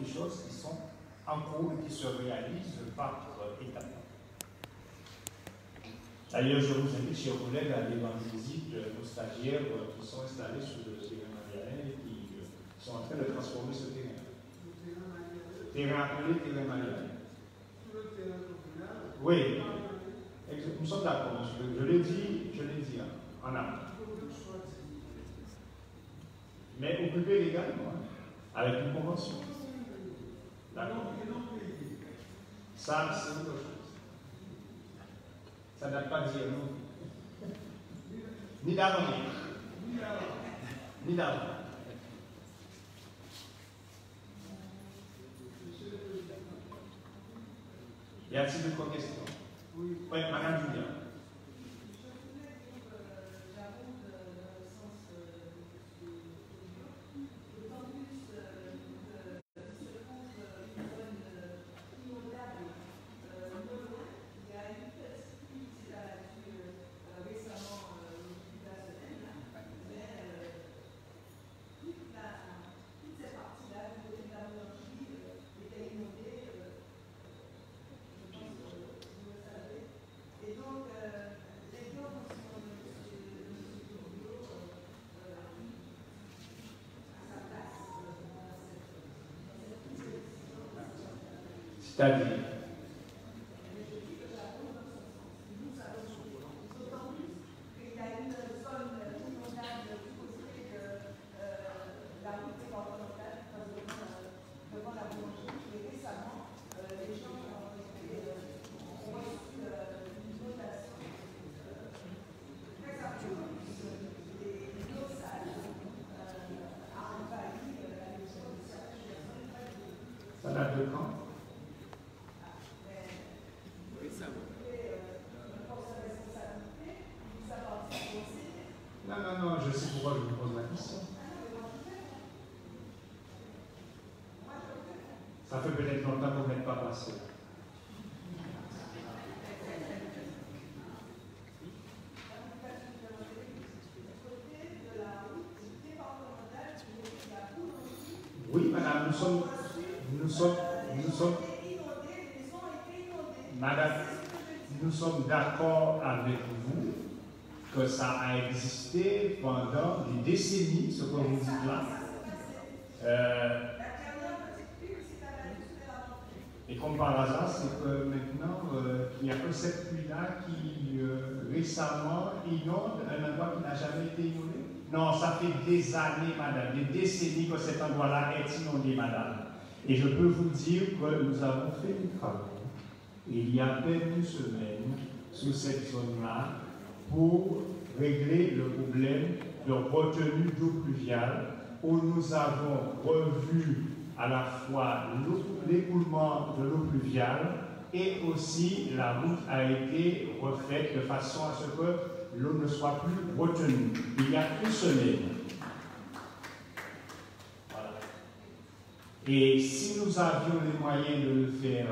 des choses qui sont en cours et qui se réalisent par étapes. D'ailleurs, je vous invite, chers collègues, à aller rendre visite aux stagiaires qui sont installés sur le terrain Marianais et qui sont en train de transformer ce terrain. Terrain appelé terrain Marianais. Oui, nous sommes d'accord, monsieur. Je l'ai dit en amont. Mais occupé légalement, avec une convention. D'accord. Ça, c'est autre chose. Ça n'a pas dire non. Ni d'avant, ni d'avant. Y a-t-il d'autres questions? Oui, Madame Julien. C'est-à-dire, ça date de quand? Non, je sais pourquoi je vous pose la question. Ça fait peut-être longtemps qu'on n'est pas passé. Oui, madame, madame, nous sommes d'accord avec vous que ça a existé pendant des décennies, ce que vous dites là. Et comme par hasard, c'est que maintenant, il n'y a que cette pluie-là qui récemment inonde un endroit qui n'a jamais été inondé. Non, ça fait des années, madame, des décennies que cet endroit-là est inondé, madame. Et je peux vous dire que nous avons fait des travaux, il y a à peine une semaine, sur cette zone-là, pour régler le problème de retenue d'eau pluviale, où nous avons revu à la fois l'écoulement de l'eau pluviale et aussi la route a été refaite de façon à ce que l'eau ne soit plus retenue. Il y a une semaine. Voilà. Et si nous avions les moyens de le faire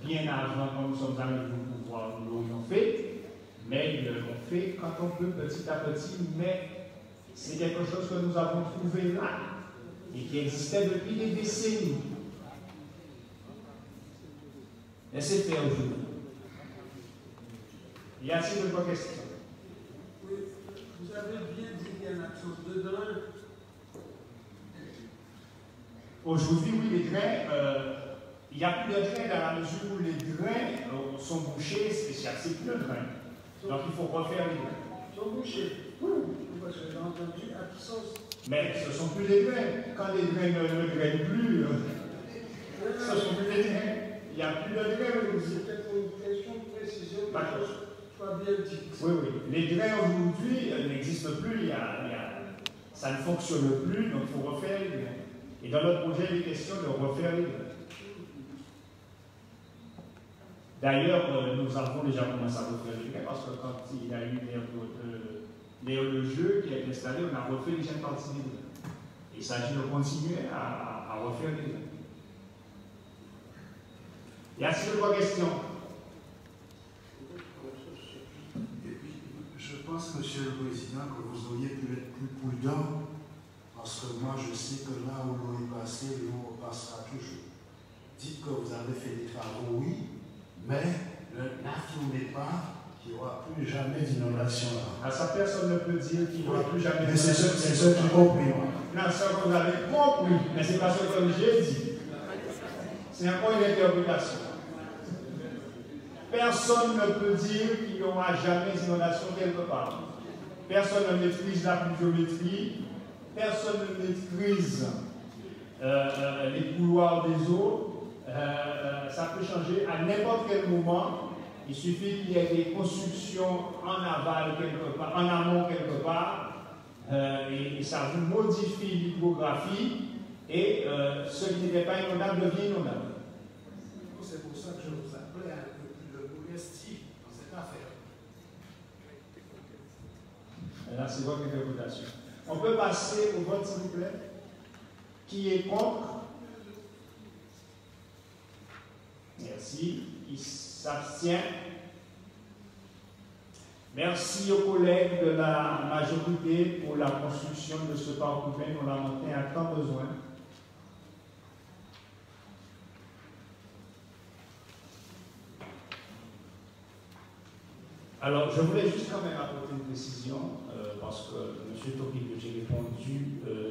bien avant, quand nous sommes arrivés au pouvoir, nous l'aurions fait. Mais ils l'ont fait quand on peut, petit à petit, mais c'est quelque chose que nous avons trouvé là et qui existait depuis des décennies. Laissez faire aujourd'hui. Y a-t-il d'autres questions? Oui, vous avez bien dit qu'il y a une absence de drain. Aujourd'hui, oui, les drains, il n'y a plus de drains dans la mesure où les drains sont bouchés, c'est plus de drains. Donc il faut refaire les drains. Ils sont bouchés. Oui, parce que j'ai entendu absence. Mais ce ne sont plus des drains. Quand les drains ne drainent plus, ce ne sont plus des drains. Il n'y a plus de drains. C'est peut-être une question de précision. D'accord. Soit bien dit. Oui, oui. Les drains aujourd'hui n'existent plus. Ça ne fonctionne plus, donc il faut refaire les drains. Et dans notre projet, il est question de refaire les drains. D'ailleurs, nous avons déjà commencé à refaire les drains parce que quand il y a eu l'aire de jeu qui a été installée, on a refait les jeunes parties des drains. Il s'agit de continuer à refaire les drains. Y a-t-il d'autres questions? Je pense, Monsieur le Président, que vous auriez pu être plus prudent, parce que moi je sais que là où l'eau est passée, l'eau repassera toujours. dites que vous avez fait des travaux, oui, mais n'affirmez pas qu'il n'y aura plus jamais d'inondation là. À ça, personne ne peut dire qu'il n'y aura plus jamais Mais c'est ce que j'ai compris. Non, c'est ce que vous avez compris, mais ce n'est pas ce que j'ai dit. C'est encore une interprétation. Personne ne peut dire qu'il n'y aura jamais d'inondation quelque part. Personne ne maîtrise la pluviométrie, personne ne maîtrise les couloirs des eaux. Ça peut changer à n'importe quel moment. Il suffit qu'il y ait des constructions en aval quelque part, en amont quelque part, et ça vous modifie l'hydrographie, et ce qui n'était pas inondable devient inondable. C'est pour ça que je vous appelais un peu plus de modestie dans cette affaire. Et là, c'est votre interprétation. On peut passer au vote, s'il vous plaît. Qui est contre? Merci. Qui s'abstient? Merci aux collègues de la majorité pour la construction de ce parc urbain dont la montagne a tant besoin. Alors, je voulais juste quand même apporter une précision, parce que M. Topik, j'ai répondu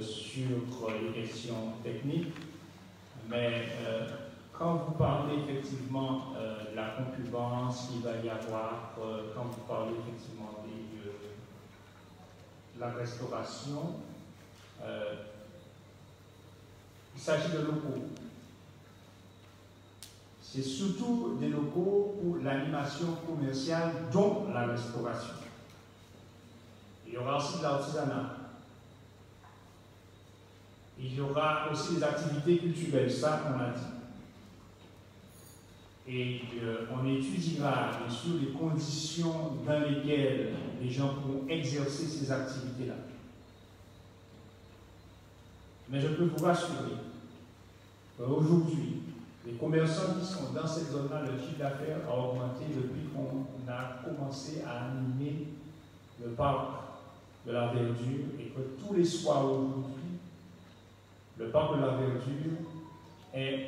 sur les questions techniques, mais quand vous parlez effectivement de la concurrence qu'il va y avoir, quand vous parlez effectivement de la restauration, il s'agit de locaux. C'est surtout des locaux pour l'animation commerciale, dont la restauration. Il y aura aussi de l'artisanat. Il y aura aussi des activités culturelles, ça on l'a dit. Et on étudiera bien sûr les conditions dans lesquelles les gens pourront exercer ces activités-là. Mais je peux vous rassurer qu'aujourd'hui, les commerçants qui sont dans cette zone-là, le chiffre d'affaires a augmenté depuis qu'on a commencé à animer le parc de la verdure, et que tous les soirs aujourd'hui, le parc de la verdure est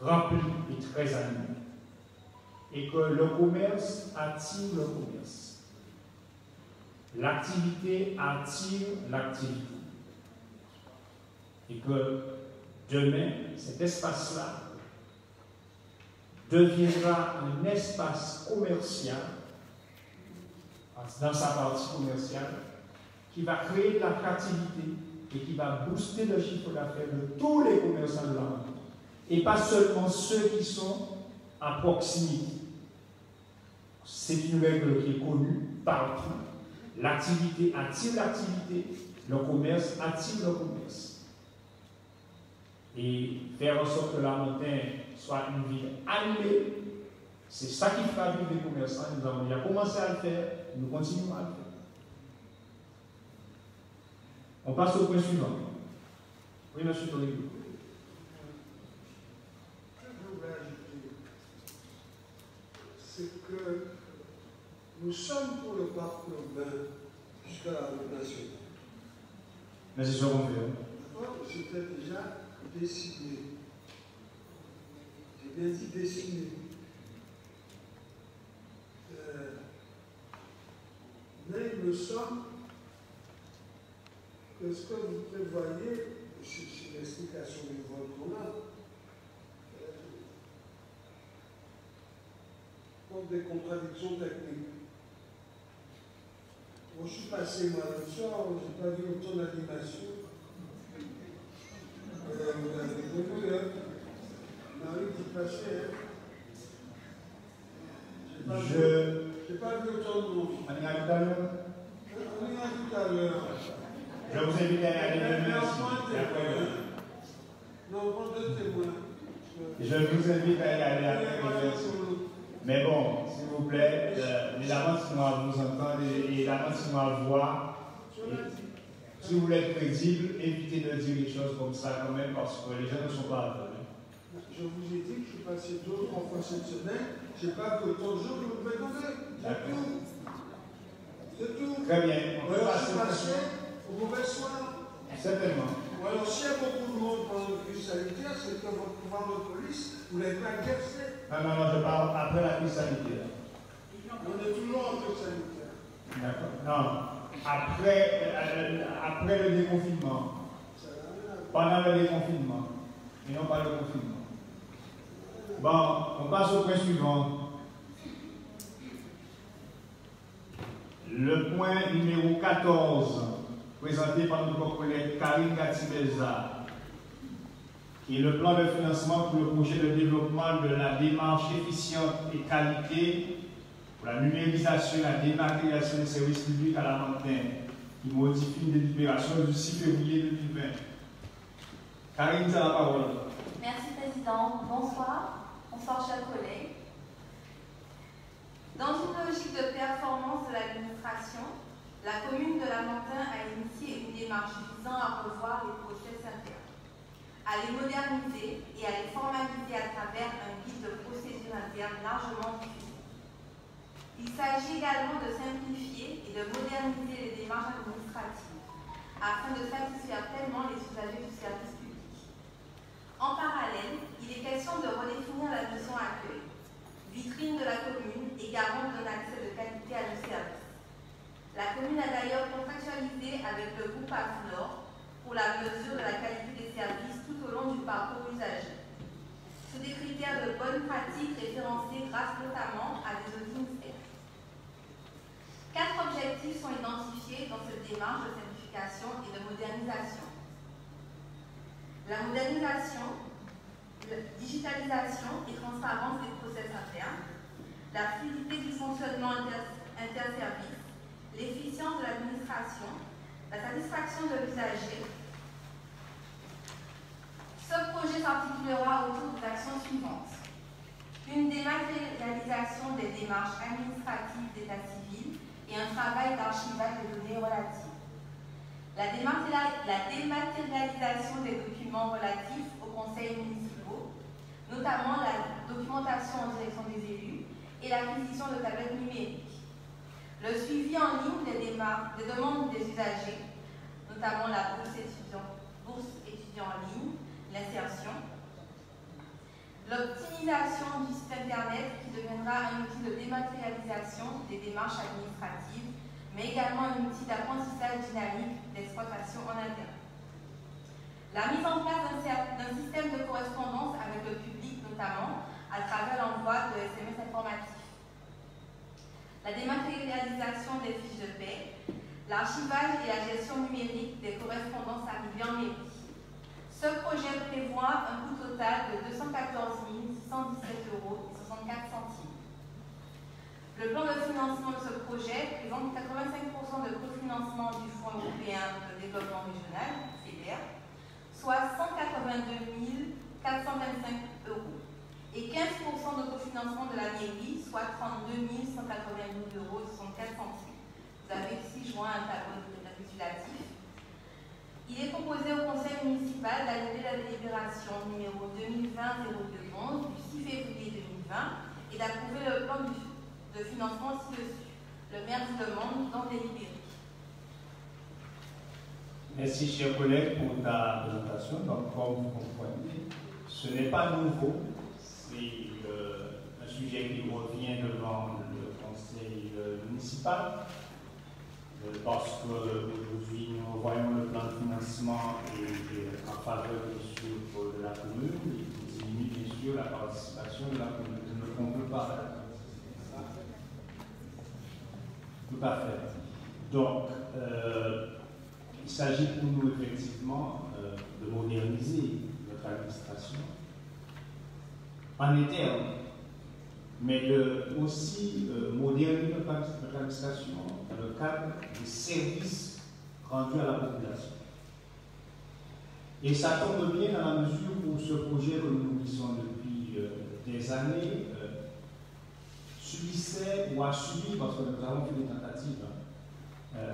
rempli et très animé. Et que le commerce attire le commerce. L'activité attire l'activité. Et que demain, cet espace-là deviendra un espace commercial, dans sa partie commerciale, qui va créer de l'attractivité et qui va booster le chiffre d'affaires de tous les commerçants de la rencontre. Et pas seulement ceux qui sont à proximité. C'est une règle qui est connue partout. L'activité attire l'activité, le commerce attire le commerce. Et faire en sorte que la montagne soit une ville animée, c'est ça qui fera vivre les commerçants. Nous avons déjà commencé à le faire, nous continuons à le faire. On passe au point suivant. Oui, M. Torrigo. Je voudrais ajouter, c'est que nous sommes pour le parc urbain jusqu'à la route nationale. Mais c'est ce qu'on fait. D'accord? C'était déjà décidé. J'ai bien dit décidé. Mais il me semble que ce que vous prévoyez, c'est l'explication du vote qu'on a, contre des contradictions techniques. Bon, je suis passé moi le soir, je n'ai pas vu autant d'animation. Vous avez connu, hein? Marie qui passait, hein? Je n'ai pas vu autant de monde. On ira tout à l'heure. On ira tout à l'heure. Je vous invite à aller demain. Non, prends deux témoins. Je vous invite à y aller après l'émission. Mais bon, s'il vous plaît, les avancements vous entendre et les avancements à voir. Si vous voulez être crédible, évitez de dire les choses comme ça quand même, parce que les gens ne sont pas attendus. Je vous ai dit que je suis passé 2 ou 3 fois cette semaine. Je n'ai pas vu autant de jours que vous pouvez trouver. C'est tout. C'est tout. Très bien. On peut Je passer suis passé au mauvais soir. Certainement. Alors, s'il y a beaucoup de monde dans le crise sanitaire, c'est que votre pouvoir de police, vous n'avez pas exercé. Non, je parle après la crise sanitaire. On est toujours en crise sanitaire. D'accord. Non, après le déconfinement. Pendant le déconfinement. Et non pas le confinement. Bon, on passe au point suivant. Le point numéro 14, présenté par notre collègue Karine Gatibelza, qui est le plan de financement pour le projet de développement de la démarche efficiente et qualité pour la numérisation et la dématérialisation des services publics à la montagne, qui modifie une délibération du 6 février 2020. Karine, tu as la parole. Merci, Président. Bonsoir. Bonsoir, chers collègues. Dans une logique de performance de l'administration, la commune de Lamentin a initié une démarche visant à revoir les process internes, à les moderniser et à les formaliser à travers un guide de procédure interne largement diffusé. Il s'agit également de simplifier et de moderniser les démarches administratives afin de satisfaire pleinement les usagers du service public. En parallèle, il est question de redéfinir la mission accueil, vitrine de la commune et garante d'un accès de qualité à nos services. La commune a d'ailleurs contractualisé avec le groupe AFNOR pour la mesure de la qualité des services tout au long du parcours usager, sous des critères de bonne pratique référencés grâce notamment à des audits externes. 4 objectifs sont identifiés dans cette démarche de simplification et de modernisation. La modernisation, la digitalisation et transparence des process internes, la fluidité du fonctionnement interservice, l'efficience de l'administration, la satisfaction de l'usager. Ce projet s'articulera autour des actions suivantes. Une dématérialisation des démarches administratives d'état civil et un travail d'archivage des données relatives. La dématérialisation des documents relatifs aux conseils municipaux, notamment la documentation en direction des élus et l'acquisition de tablettes numériques. Le suivi en ligne des demandes des usagers, notamment la bourse étudiant en ligne, l'insertion. L'optimisation du site internet qui deviendra un outil de dématérialisation des démarches administratives, mais également un outil d'apprentissage dynamique d'exploitation en interne. La mise en place d'un système de correspondance avec le public, notamment à travers l'envoi de SMS informatifs. La dématérialisation des fiches de paie, l'archivage et la gestion numérique des correspondances arrivées en mairie. Ce projet prévoit un coût total de 214 617,64 €. Le plan de financement de ce projet présente 85% de cofinancement du Fonds européen de développement régional, FEDER, soit 182 425 €, et 15% d'autofinancement de la mairie, soit 32 192,64 €. Vous avez ici joint un tableau récapitulatif. Il est proposé au conseil municipal d'annuler la délibération numéro 2020-0211 du 6 février 2020 et d'approuver le plan de financement ci-dessus. Le maire vous demande d'en délibérer. Merci, chers collègues, pour ta présentation. Donc, comme vous comprenez, ce n'est pas nouveau. C'est un sujet qui revient devant le conseil municipal. Parce qu'aujourd'hui, nous voyons le plan de financement en faveur, bien sûr, de la commune et qui diminue, bien sûr, la participation de la commune. Je ne comprends pas. Tout à fait. Donc, il s'agit pour nous, effectivement, de moderniser notre administration en interne, mais aussi moderniser notre administration dans le cadre des services rendus à la population. Et ça tombe bien dans la mesure où ce projet que nous nourrissons depuis des années subissait ou a subi, parce que nous avons fait des tentatives,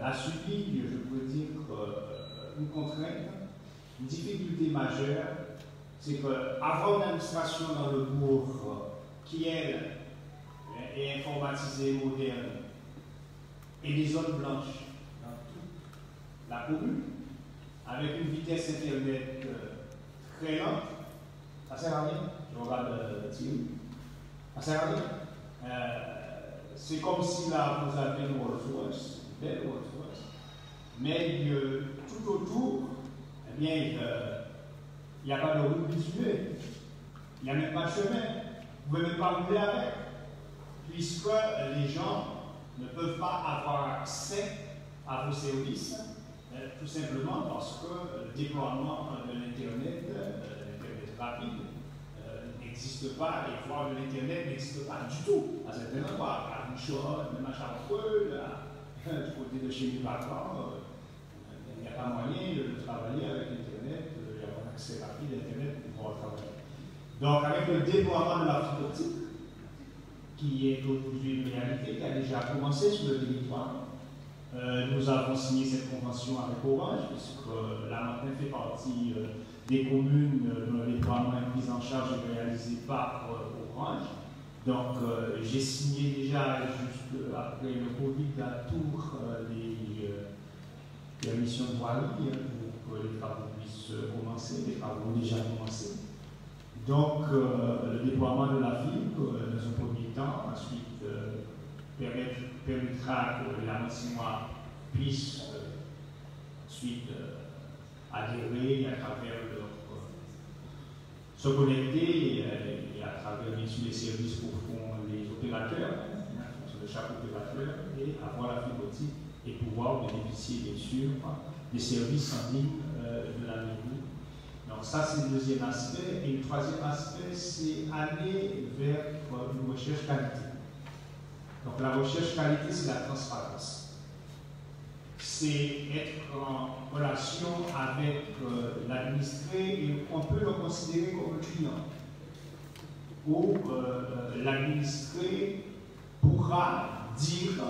a subi, je pourrais dire, une contrainte, une difficulté majeure, c'est qu'avoir une administration dans le bourg qui, elle, est informatisée, moderne, et des zones blanches dans toute la commune, avec une vitesse Internet très lente, ça sert à rien. Je regarde Thierry. Ça sert à rien. C'est comme si là, vous avez une Rolls-Royce, une belle Rolls-Royce, mais tout autour, eh bien, il n'y a pas de route visuelle, il n'y a même pas de chemin, vous ne pouvez même pas rouler avec, puisque les gens ne peuvent pas avoir accès à vos services, tout simplement parce que le déploiement de l'Internet, l'Internet rapide, n'existe pas, et voire de l'Internet n'existe pas du tout à certains endroits, à Bouchon, même à Chartreux, du côté de chez nous, il n'y a pas moyen de travailler avec l'Internet, il y a un accès rapide à l'Internet pour pouvoir travailler. Donc, avec le déploiement de la fibre optique, qui est aujourd'hui une réalité, qui a déjà commencé sur le territoire, nous avons signé cette convention avec Orange, puisque la Martin fait partie des communes dont le déploiement est pris en charge et réalisé par Orange. Donc, j'ai signé déjà, juste après le Covid, à Tours, les permissions de voirie pour que les travaux puissent commencer. Les travaux ont déjà commencé. Donc, le déploiement de la fibre, dans un premier temps, ensuite permettra que la Massinois puisse ensuite adhérer à travers se connecter et à travers bien sûr les services que font les opérateurs, en fonction de chaque opérateur, et avoir la fibre optique et pouvoir bénéficier bien sûr des services en ligne de la mairie. Donc ça c'est le deuxième aspect. Et le troisième aspect, c'est aller vers une recherche qualité. Donc la recherche qualité, c'est la transparence. C'est être en relation avec l'administré et on peut le considérer comme client. Où l'administré pourra dire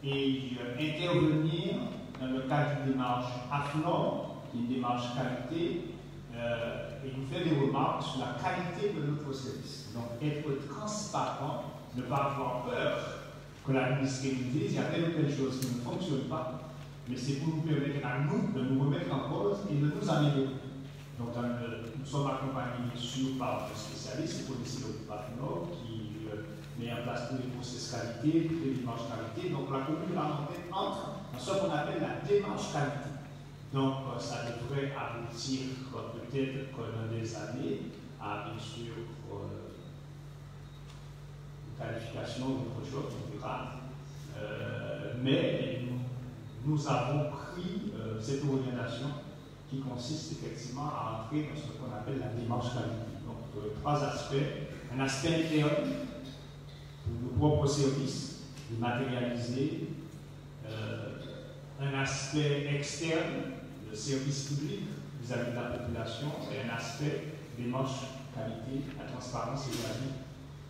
et intervenir dans le cadre d'une démarche AFNOR, qui est une démarche qualité, et nous faire des remarques sur la qualité de notre service. Donc être transparent, ne pas avoir peur que l'administré nous dise il y a telle ou telle chose qui ne fonctionne pas, mais c'est pour nous permettre à nous de nous remettre en cause et de nous améliorer. Donc nous sommes accompagnés bien sûr par des spécialistes, le policier de Nord qui met en place tous les process qualité, toutes les démarches qualité. Donc la commune de la Montagne entre dans ce qu'on appelle la démarche qualité. Donc ça devrait aboutir peut-être dans des années à bien sûr une qualification d'autre chose, on verra. Mais nous avons pris cette orientation qui consiste effectivement à entrer dans ce qu'on appelle la démarche qualité. Donc, trois aspects. Un aspect interne pour nos propres services, de matérialiser. Un aspect externe, le service public vis-à-vis de la population. Et un aspect démarche qualité, la transparence vis-à-vis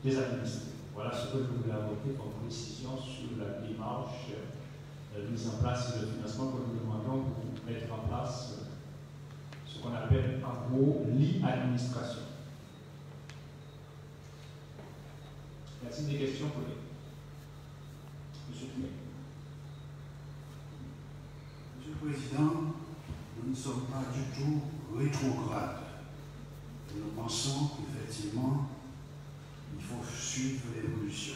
des administrés. Voilà ce que je voulais apporter comme précision sur la démarche mise en place et le financement que nous demandons pour mettre en place ce qu'on appelle en gros l'e-administration. Y a-t-il des questions pour les Monsieur Poulet? Monsieur le Président, nous ne sommes pas du tout rétrogrades. Nous pensons qu'effectivement, il faut suivre l'évolution.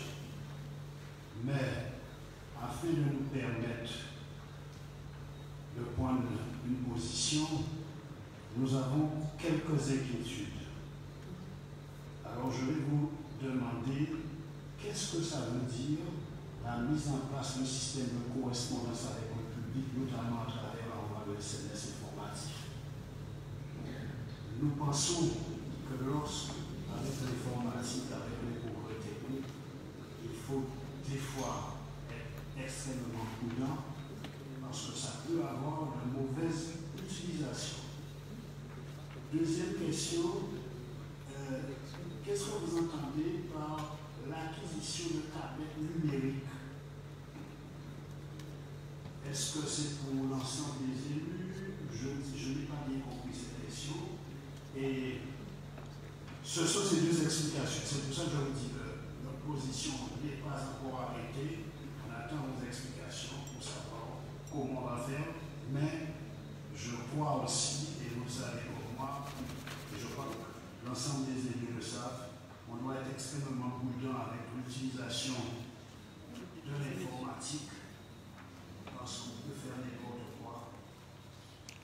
Mais, afin de nous permettre de prendre une position, nous avons quelques inquiétudes. Alors, je vais vous demander qu'est-ce que ça veut dire la mise en place d'un système de correspondance avec le public, notamment à travers l'envoi de SMS informatif. Nous pensons que avec l'informatique, avec les progrès techniques, il faut des fois être extrêmement prudent parce que ça peut avoir de mauvaises utilisations. Deuxième question, qu'est-ce que vous entendez par l'acquisition de tablettes numériques? Est-ce que c'est pour l'ensemble des élus? Je n'ai pas bien compris cette question. Et ce sont ces deux explications. C'est pour ça que je vous dis que notre position n'est pas encore arrêtée. On attend vos explications pour savoir comment on va faire. Mais je crois aussi, et vous le savez pour moi, et je crois que l'ensemble des élus le savent, on doit être extrêmement prudent avec l'utilisation de l'informatique parce qu'on peut faire n'importe quoi.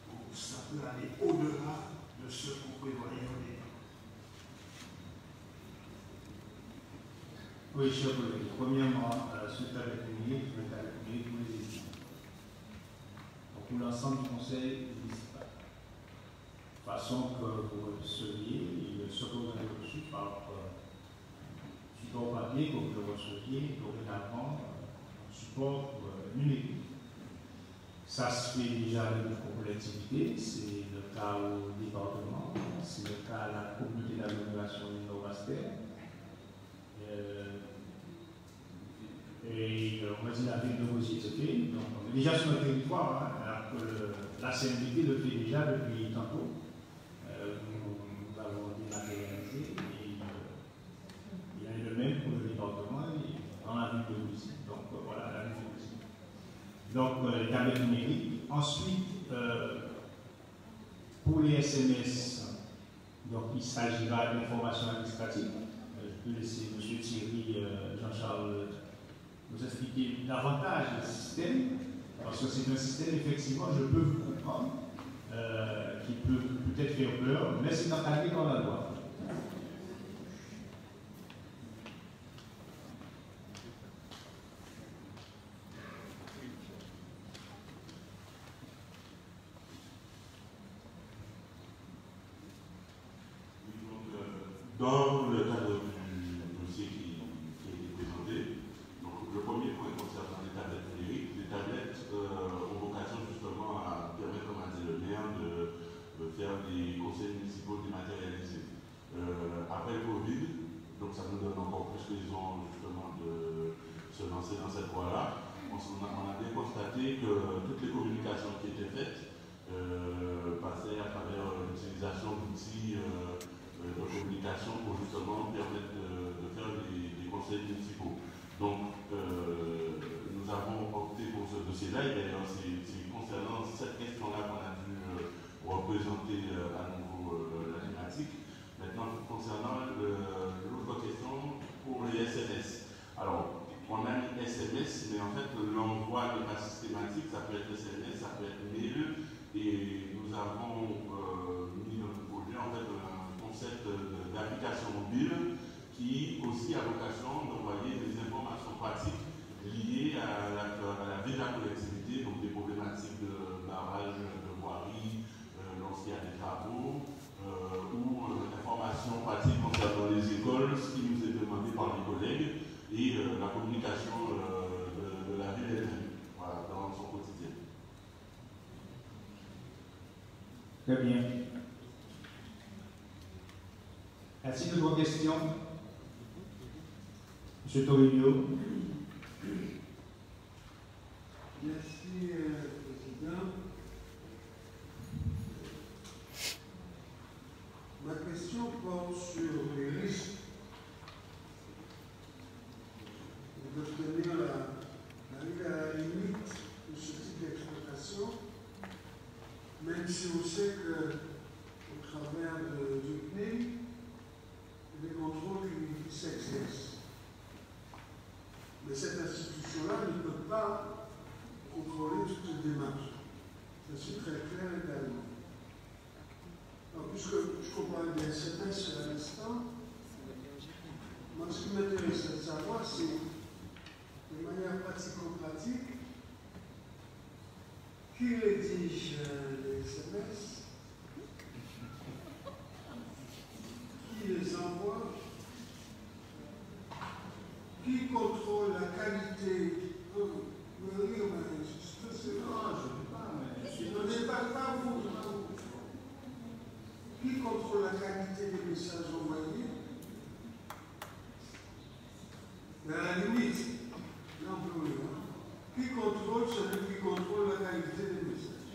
Donc, ça peut aller au-delà de ce qu'on prévoyait au départ. Oui, chers collègues. Premièrement, suite à la numérique pour les étudiants. Pour l'ensemble du conseil municipal. De façon que vous receviez, ce que vous avez reçu par support papier, que vous le receviez dorénavant support numérique. Ça se fait déjà avec une collectivité, c'est le cas au département, c'est le cas à la communauté d'agglomération de Nord-Bastia. Et on va dire la ville de Rosier se fait. Donc on est déjà sur le territoire, hein, alors que la CNDP le fait déjà depuis tantôt. Nous avons dématérialisé et il y a le même pour le département et dans la ville de Rosier. Donc voilà la ville de Rosier. Donc gamme numérique. Ensuite, pour les SMS, donc il s'agira d'informations administratives. Je peux laisser M. Thierry, Jean-Charles vous expliquer davantage le système, parce que c'est un système, effectivement, je peux vous comprendre, qui peut peut-être faire peur, mais c'est encadré dans la loi. Dans le cadre du dossier qui a été présenté, donc le premier point concernant les tablettes numériques, les tablettes ont vocation justement à permettre, comme a dit le maire, de faire des conseils municipaux dématérialisés. Après le Covid, donc ça nous donne encore plus raison justement de se lancer dans cette voie-là. On a bien constaté que toutes les communications qui étaient faites passaient à travers l'utilisation d'outils de communication pour justement permettre de faire des conseils municipaux. Donc, nous avons opté pour ce dossier-là, et d'ailleurs, c'est concernant cette question-là qu'on a dû représenter à nouveau la thématique. Maintenant, concernant l'autre question pour les SMS. Alors, on a mis SMS, mais en fait, l'envoi n'est pas systématique, ça peut être SMS, ça peut être mail, et nous avons mis dans le projet, en fait, concept d'application mobile qui aussi a vocation d'envoyer des informations pratiques liées à la vie de la collectivité, donc des problématiques de barrage, de voirie, lorsqu'il y a des travaux, ou informations pratiques concernant les écoles, ce qui nous est demandé par les collègues, et la communication de la ville elle-même, voilà, dans son quotidien. Très bien. Merci de vos questions. M. Toribio. Merci, Président. Ma question porte sur les risques d'obtenir la limite de ce type d'exploitation, même si on sait qu'au travers du CNIL, les contrôles qui s'exercent. Mais cette institution-là ne peut pas contrôler toutes les démarches. Ça, c'est très clair également. Alors, puisque je comprends bien SMS à l'instant, moi, ce qui m'intéresse de savoir, c'est de manière pratico-pratique, qui rédige les SMS, qui les envoie, qui contrôle la qualité. Ne dépasse pas vous. Qui contrôle la qualité des messages envoyés? Mais à la limite, non plus. Qui contrôle celui qui contrôle la qualité des messages?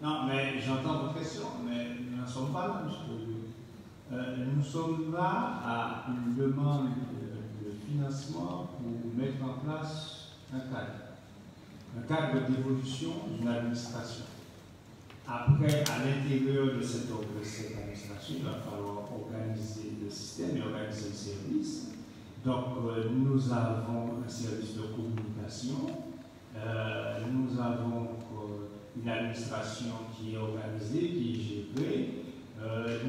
Non, mais j'entends votre question, mais nous n'en sommes pas là, monsieur. Nous sommes là à une demande de financement pour mettre en place un cadre. un cadre d'évolution d'une administration. Après, à l'intérieur de cette administration, il va falloir organiser le système et organiser le service. Donc, nous avons un service de communication, nous avons une administration qui est organisée, qui est gérée,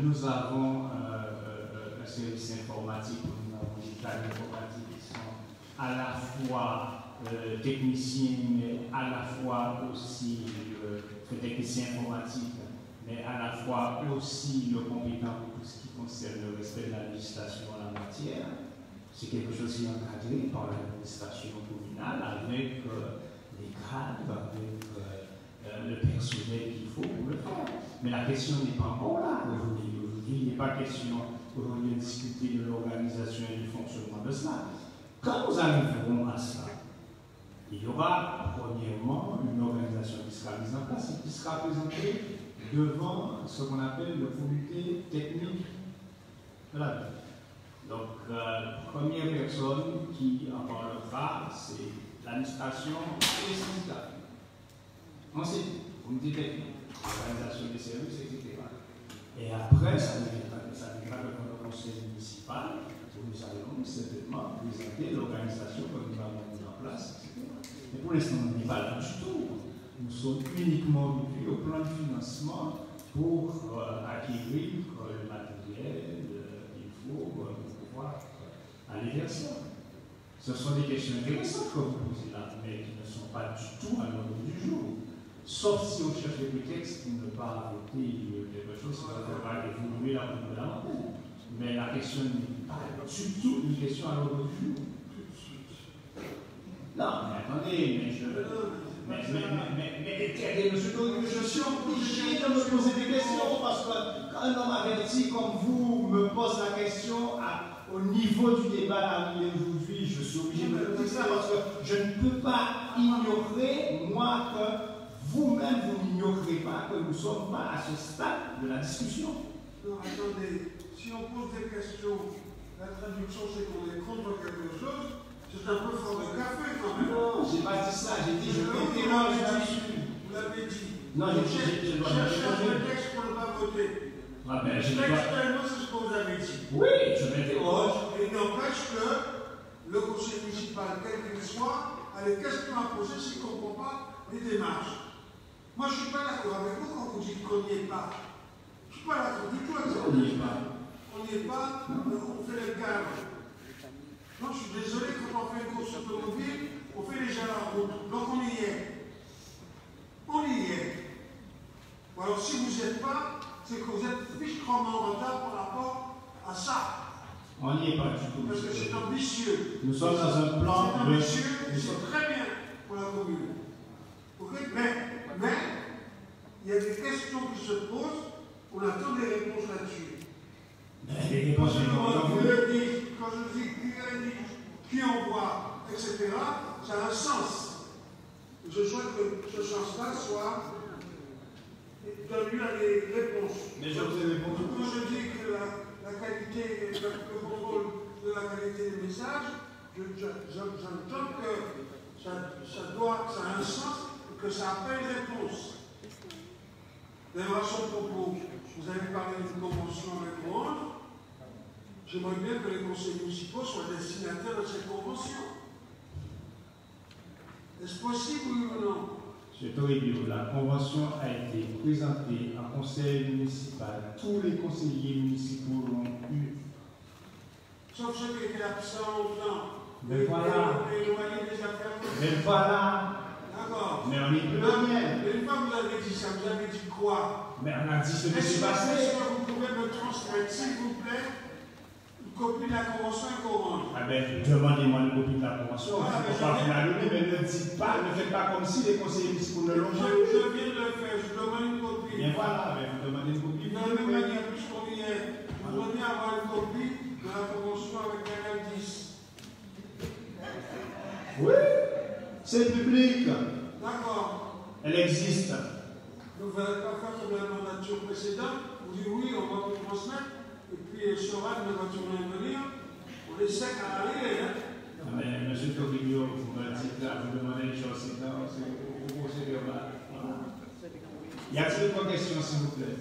nous avons un service informatique, nous avons des cadres informatiques qui sont à la fois techniciens, mais à la fois aussi techniciens informatiques, mais à la fois aussi le compétent pour tout ce qui concerne le respect de la législation en la matière. C'est quelque chose qui est encadré par l'administration communale avec les grades, avec le personnel qu'il faut pour le faire. Mais la question n'est pas encore là aujourd'hui. Aujourd'hui, il n'est pas question aujourd'hui de discuter de l'organisation et du fonctionnement de cela. Quand nous arriverons à cela, il y aura premièrement une organisation qui sera mise en place et qui sera présentée devant ce qu'on appelle le comité technique de la ville. Donc, première personne qui en parlera, c'est l'administration et les syndicats. Ensuite, comité technique, organisation des services, etc. Et après, ça viendra devant le conseil municipal, où nous allons certainement présenter l'organisation que nous avons mise en place, etc. Mais pour l'instant, on n'est pas là du tout. Nous sommes uniquement venus au plan de financement pour acquérir le matériel qu'il faut pour pouvoir aller vers ça. Ce sont des questions intéressantes que vous posez là, mais qui ne sont pas du tout à l'ordre du jour. Sauf si on cherche des prétextes pour ne pas voter quelque chose qui va faire évoluer la montagne. Mais la question n'est pas du tout une question à l'ordre du jour. Non, mais attendez, je suis obligé de me poser des questions parce que quand un homme averti comme vous me pose la question au niveau du débat aujourd'hui, je suis obligé de me poser ça parce que je ne peux pas ignorer, moi, que vous-même, vous n'ignorez pas que nous ne sommes pas à ce stade de la discussion. Non, attendez, si on pose des questions, la traduction c'est qu'on est contre quelque chose. C'est un peu fort de café quand même. Non, j'ai pas dit ça, j'ai dit je m'interroge là-dessus. Vous l'avez dit. Non, je dois chercher un texte pour ne pas voter. Ah ben, Textuellement, c'est ce que vous avez dit. Oui, je m'interroge. Et il n'empêche que le conseil municipal, quel qu'il soit, a des questions à poser s'il ne comprend pas les démarches. Moi, je ne suis pas d'accord avec vous quand vous dites qu'on n'y est pas. Je ne suis pas d'accord du tout avec ça. On n'y est pas. On n'y est pas, on fait les cadres. Non, je suis désolé, quand on fait une course automobile, on fait déjà la route. Donc on y est. On y est. Ou alors si vous n'y êtes pas, c'est que vous êtes fichement en retard par rapport à ça. On n'y est pas du tout. Parce que c'est ambitieux. Nous sommes dans un plan. C'est ambitieux, c'est très bien pour la commune. Okay? Mais, il y a des questions qui se posent, on attend des réponses là-dessus. Quand je dis qui envoie, etc., ça a un sens. Je souhaite que ce sens-là soit donné à des réponses. Mais je vous ai répondu. Quand je dis que la qualité, le contrôle de la qualité des messages, j'entends que ça a un sens et que ça appelle réponse. D'ailleurs, à son propos, vous avez parlé d'une convention avec moi. J'aimerais bien que les conseils municipaux soient destinataires de cette convention. Est-ce possible ou non? M. Toribio, la convention a été présentée en conseil municipal. Tous les conseillers municipaux l'ont eu. Sauf ceux qui étaient absents autant. Mais voilà. Éloignés des affaires. Mais voilà. D'accord. Mais on est plus loin. Mais une fois que vous avez dit ça, vous avez dit quoi? Mais on a dit ce qui s'est passé. Est-ce que vous pouvez me transmettre, s'il vous plaît, une copie de la convention courante? Ah ben, demandez-moi une copie de la convention. Voilà, on va vous la donner, mais ne dites pas, ne faites pas comme si les conseillers municipaux ne l'ont jamais eu. Je viens de le faire, je demande une copie. Bien voilà, mais vous demandez une copie. De la même manière, puisqu'on y est, vous voudriez avoir une copie de la convention avec Canal 10. Oui, c'est public. D'accord. Elle existe. Vous ne verrez pas faire comme la mandature précédente. Vous dites oui, on va vous transmettre. Et puis Soral ne va toujours rien venir. On est sec à l'arrivée. Hein? Mais M. Toribio, vous me dites là, vous demandez les choses, c'est au procédure là. Y a-t-il d'autres questions, s'il vous plaît?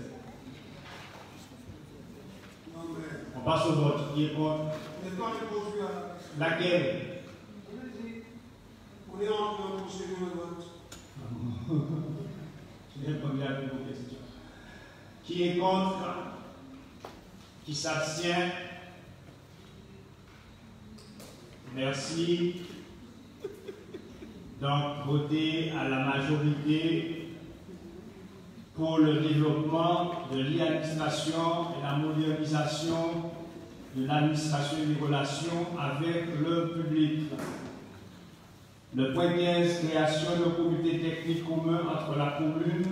Non, mais. On passe au vote. Qui est contre? Laquelle? On est en procédure de vote. Je vais répondre à vos questions. Qui est contre? Qui s'abstient? Merci. Donc, votez à la majorité pour le développement de l'e-administration et la modernisation de l'administration et des relations avec le public. Le point 15, création d'un comité technique commun entre la commune,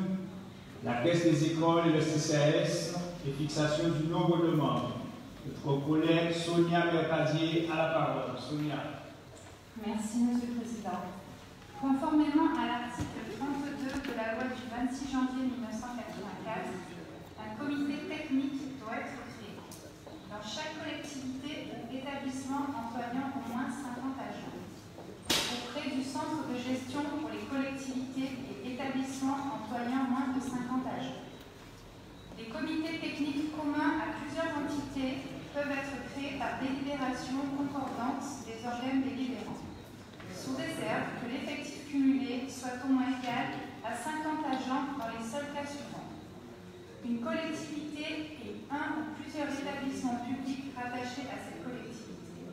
la caisse des écoles et le CCAS et fixation du nombre de membres. Notre collègue Sonia Mercadier a la parole. Sonia. Merci, Monsieur le Président. Conformément à l'article 32 de la loi du 26 janvier 1984, un comité technique doit être créé dans chaque collectivité ou établissement employant au moins 50 agents, auprès du centre de gestion pour les collectivités et établissements employant moins de 50 agents. Les comités techniques communs à plusieurs entités peuvent être créés par délibération concordante des organes délibérants, sous réserve que l'effectif cumulé soit au moins égal à 50 agents dans les seuls cas suivants. Une collectivité et un ou plusieurs établissements publics rattachés à cette collectivité.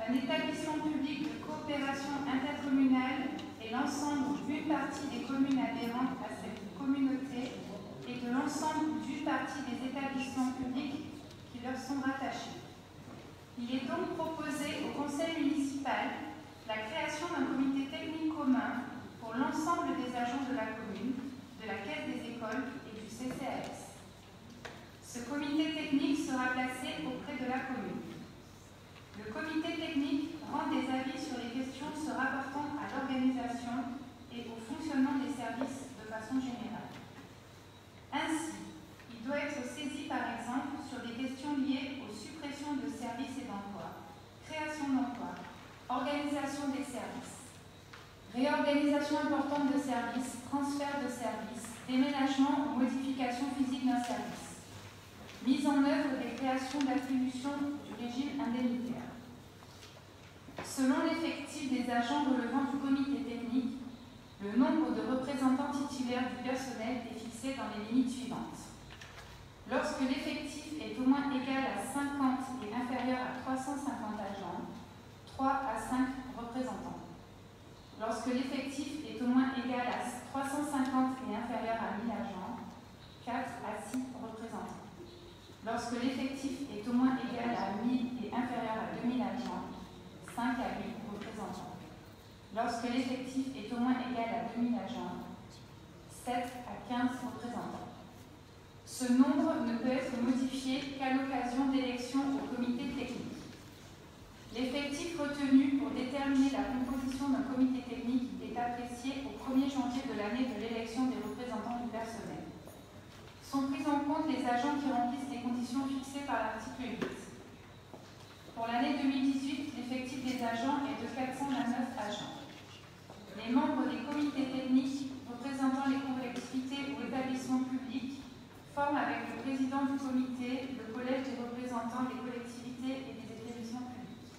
Un établissement public de coopération intercommunale et l'ensemble d'une partie des communes adhérentes à cette communauté et de l'ensemble d'une partie des établissements publics qui leur sont rattachés. Il est donc proposé au Conseil municipal la création d'un comité technique commun pour l'ensemble des agents de la commune, de la Caisse des écoles et du CCAS. Ce comité technique sera placé auprès de la commune. Le comité technique rend des avis sur les questions se rapportant à l'organisation et au fonctionnement des services de façon générale. Ainsi, il doit être saisi par exemple sur des questions liées aux suppressions de services et d'emplois, création d'emplois, organisation des services, réorganisation importante de services, transfert de services, déménagement ou modification physique d'un service, mise en œuvre des créations d'attribution du régime indemnitaire. Selon l'effectif des agents relevant du comité technique, le nombre de représentants titulaires du personnel est fixé dans les limites suivantes. Lorsque l'effectif est au moins égal à 50 et inférieur à 350 agents, 3 à 5 représentants. Lorsque l'effectif est au moins égal à 350 et inférieur à 1000 agents, 4 à 6 représentants. Lorsque l'effectif est au moins égal à 1000 et inférieur à 2000 agents, 5 à 8 représentants. Lorsque l'effectif est au moins égal à 2000 agents, 7 à 15 représentants. Ce nombre ne peut être modifié qu'à l'occasion d'élections au comité technique. L'effectif retenu pour déterminer la composition d'un comité technique est apprécié au 1er janvier de l'année de l'élection des représentants du personnel. Sont pris en compte les agents qui remplissent les conditions fixées par l'article 8. Pour l'année 2018, l'effectif des agents est de 429 agents. Les membres des comités techniques représentant les collectivités ou établissements publics forment avec le président du comité le collège des représentants des collectivités et des établissements publics.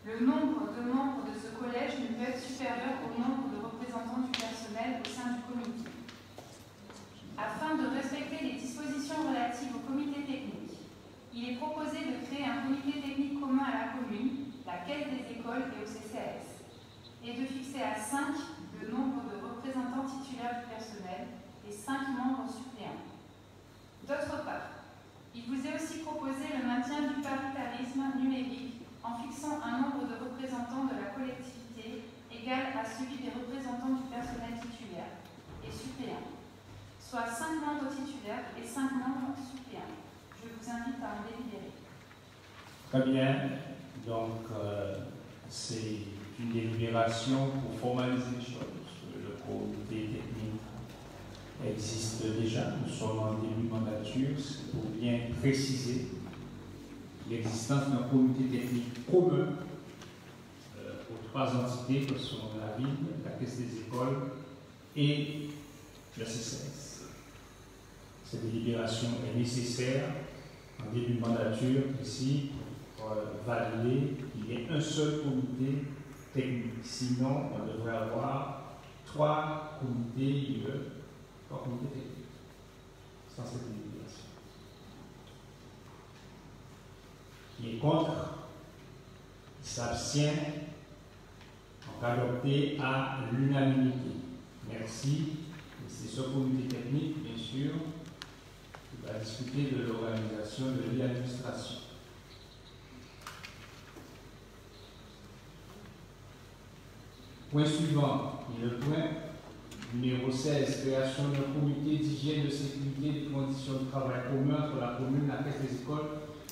Le nombre de membres de ce collège ne peut être supérieur au nombre de représentants du personnel au sein du comité. Afin de respecter les dispositions relatives au comité technique, il est proposé de créer un comité technique commun à la commune, la Caisse des écoles et au CCAS, et de fixer à 5 le nombre de représentants titulaires du personnel et 5 membres suppléants. D'autre part, il vous est aussi proposé le maintien du paritarisme numérique en fixant un nombre de représentants de la collectivité égal à celui des représentants du personnel titulaire et suppléant, soit 5 membres titulaires et 5 membres suppléants. Je vous invite à en délibérer. Très bien. Donc, c'est une délibération pour formaliser les choses. Le comité technique existe déjà. Nous sommes en début de mandature. C'est pour bien préciser l'existence d'un comité technique commun trois entités que sont la ville, la Caisse des écoles et le CCS. Cette délibération est nécessaire en début de mandature ici pour valider qu'il y ait un seul comité technique. Sinon, on devrait avoir trois comités techniques sans cette délibération. Qui est contre, qui s'abstient, donc adopté à l'unanimité. Merci. C'est ce comité technique, bien sûr, qui va discuter de l'organisation de l'administration. Point suivant, et le point numéro 16, création d'un comité d'hygiène, de sécurité et de conditions de travail commun entre la commune, la Caisse des écoles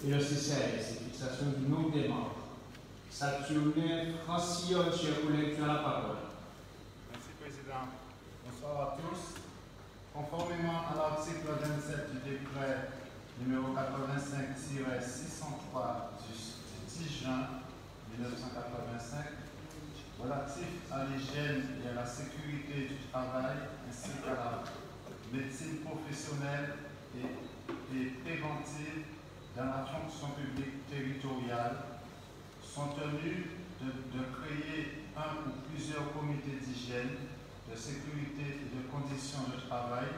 et le CCAS, et fixation du nombre des membres. Saturnin Francillon, chers collègues, tu as la parole. Merci, Président. Bonsoir à tous. Conformément à l'article 27 du décret numéro 85-603 du 10 juin 1985, relatif à l'hygiène et à la sécurité du travail, ainsi qu'à la médecine professionnelle et préventive dans la fonction publique territoriale, sont tenus de créer un ou plusieurs comités d'hygiène, de sécurité et de conditions de travail,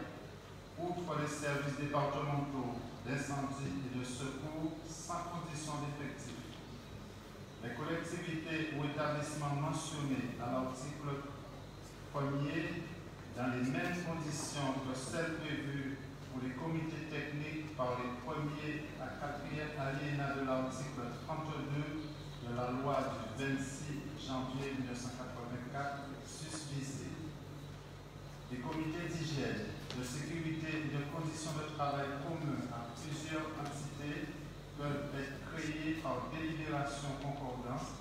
outre les services départementaux d'incendie et de secours sans condition d'effectif. Les collectivités ou établissements mentionnés à l'article 1er dans les mêmes conditions que celles prévues pour les comités techniques par les 1er à 4e alinéas de l'article 32 de la loi du 26 janvier 1984 susvisée. Les comités d'hygiène, de sécurité et de conditions de travail communs à plusieurs entités peuvent être créés par délibération concordante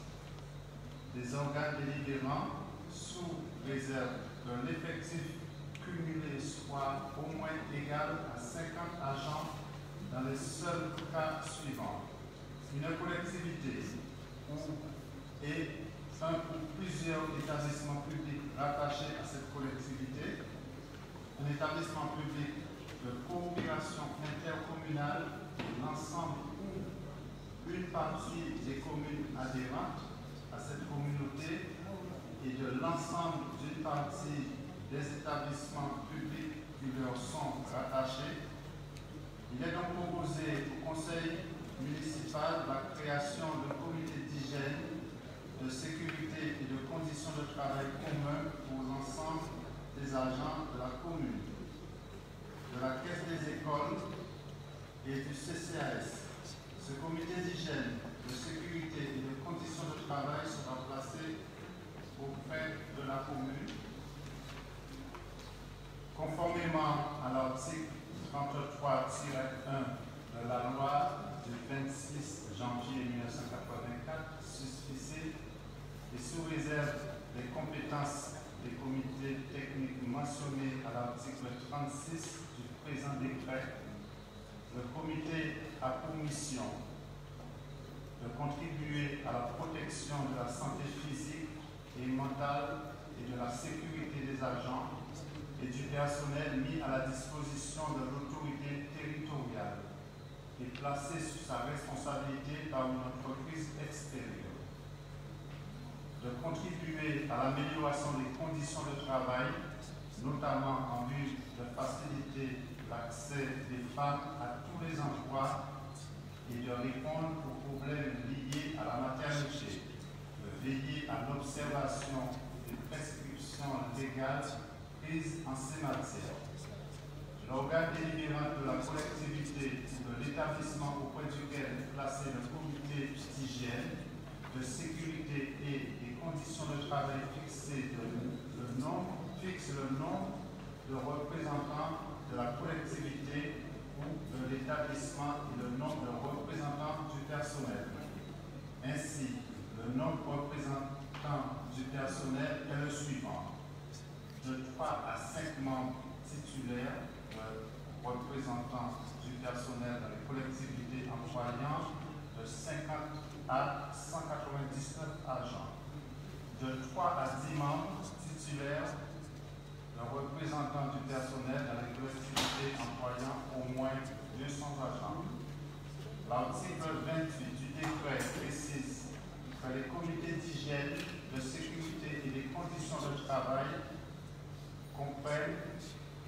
des organes délibérants sous réserve que l'effectif cumulé soit au moins égal à 50 agents dans les seuls cas suivants. Une collectivité et un ou plusieurs établissements publics rattachés à cette collectivité, un établissement public de coopération intercommunale, l'ensemble ou une partie des communes adhérentes à cette communauté et de l'ensemble d'une partie des établissements publics qui leur sont rattachés. Il est donc proposé au Conseil municipal la création d'un comité d'hygiène, de sécurité et de conditions de travail commun pour l'ensemble des agents de la commune, de la Caisse des écoles et du CCAS. Ce comité d'hygiène, de sécurité et de conditions de travail sera placé auprès de la commune, conformément à l'article 33-1 de la loi du 26 janvier 1984 susvisée et sous réserve des compétences des comités techniques mentionnés à l'article 36 du présent décret. Le comité a pour mission de contribuer à la protection de la santé physique et mentale et de la sécurité des agents et du personnel mis à la disposition de l'autorité territoriale et placé sous sa responsabilité par une entreprise extérieure, de contribuer à l'amélioration des conditions de travail, notamment en vue de faciliter l'accès des femmes à tous les emplois et de répondre aux problèmes liés à la maternité, de veiller à l'observation des prescriptions légales prises en ces matières. L'organe délibérant de la collectivité ou de l'établissement auprès duquel est placé le comité d'hygiène, de sécurité et des conditions de travail fixe le nombre de représentants de la collectivité ou de l'établissement et le nombre de représentants du personnel. Ainsi, le nombre de représentants du personnel est le suivant: de 3 à 5 membres titulaires, représentants du personnel dans les collectivités employant de 50 à 199 agents. de 3 à 10 membres titulaires, le représentant du personnel dans les collectivités employant au moins 200 agents. L'article 28 du décret précise que les comités d'hygiène, de sécurité et des conditions de travail comprennent